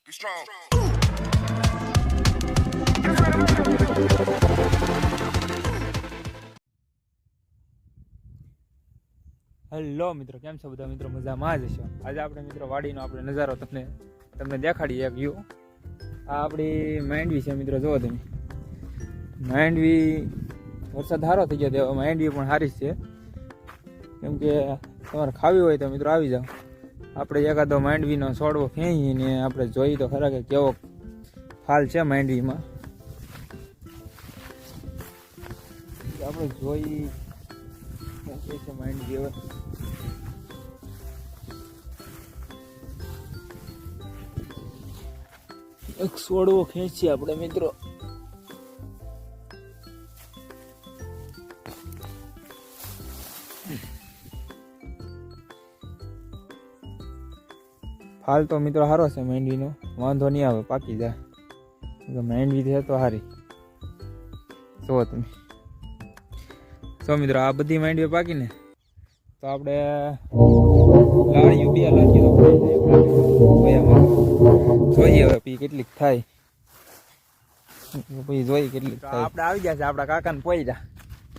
Hello મિત્રો, કેમ છો બધા મિત્રો? મજામાં જ હશો. આજે આપણે મિત્રો વાડીનો આપણે નજારો તમને દેખાડીએ એક વ્યૂ. આ આપણી માંડવી છે મિત્રો, જુઓ તમે. માંડવી વરસાદ સારો થઈ ગયો તો માંડવી પણ સારી જ છે. કેમ કે તમારે ખાવી હોય તો મિત્રો આવી જાઓ. આપણે એકાદો માંડવીનો છોડવો ફેંકીને આપણે જોઈએ તો ખરા કે કેવો ફાલ છે માંડવીમાં. આપણે જોઈ છે માંડવી. હવે એક છોડવો ખેંચીએ આપણે મિત્રો. ફાલ તો મિત્રો સારો છે માંડવીનો, વાંધો નહીં આવે, પાકી જાય. માંડવી છે તો સારી. જુઓ તમે. મિત્રો આ બધી માંડવી પાકીને તો આપણે લાળીયું જોઈએ હવે પી કેટલીક થાય. પછી જોઈએ કેટલીક થાય. આપણે આવી ગયા છે આપણા કાકાને પોઈડા.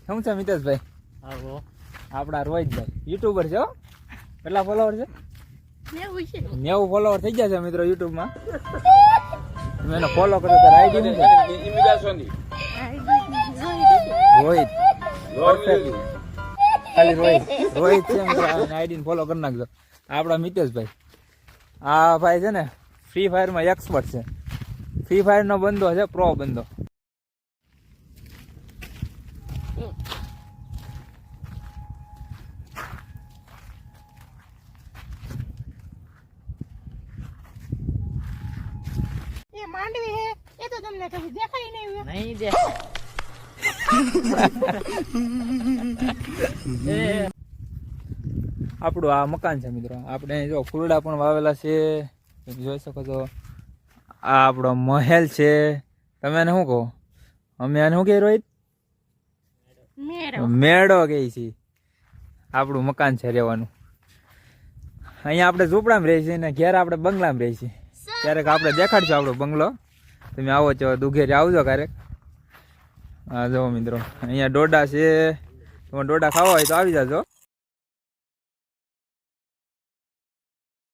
શું છે મિતેશભાઈ? આપણા રોહિતભાઈ યુટ્યુબર છે. કેટલા ફોલોવર છે? 90 ફોલોવર થઈ ગયા છે મિત્રો યુટ્યુબમાં. તમે એને ફોલો કરો તો આઈડી રોહિત. ખાલી રોહિત છે મિત્રો, આઈડી ને ફોલો કરી નાખજો. આપણા મિતેશભાઈ, આ ભાઈ છે ને ફ્રી ફાયરમાં એક્સપર્ટ છે. ફ્રી ફાયર નો બંદો છે, પ્રો બંદો. ये मांडवी है, ये तो तुमने कभी देखा ही नहीं हुआ। नहीं देखा। આપણું આ મકાન છે મિત્રો. આપણે જો ફૂલડા પણ વાવેલા છે, જોઈ શકો છો. આ આપણો મહેલ છે. તમે એને શું કહો? અમે એને શું કહે રોહિત? મેળો કહે છે. આપણું મકાન છે રહેવાનું. અહીંયા આપણે ઝૂંપડામાં રહીએ છીએ ને ઘેર આપણે બંગલામાં રહીએ છીએ. ક્યારેક આપણે દેખાડશું આપણો બંગલો. તમે આવો છો દુઘેરી આવજો ક્યારેક. હા જો મિત્રો, અહીંયા ડોડા છે. તમે ડોડા ખાવા હોય તો આવી જાજો.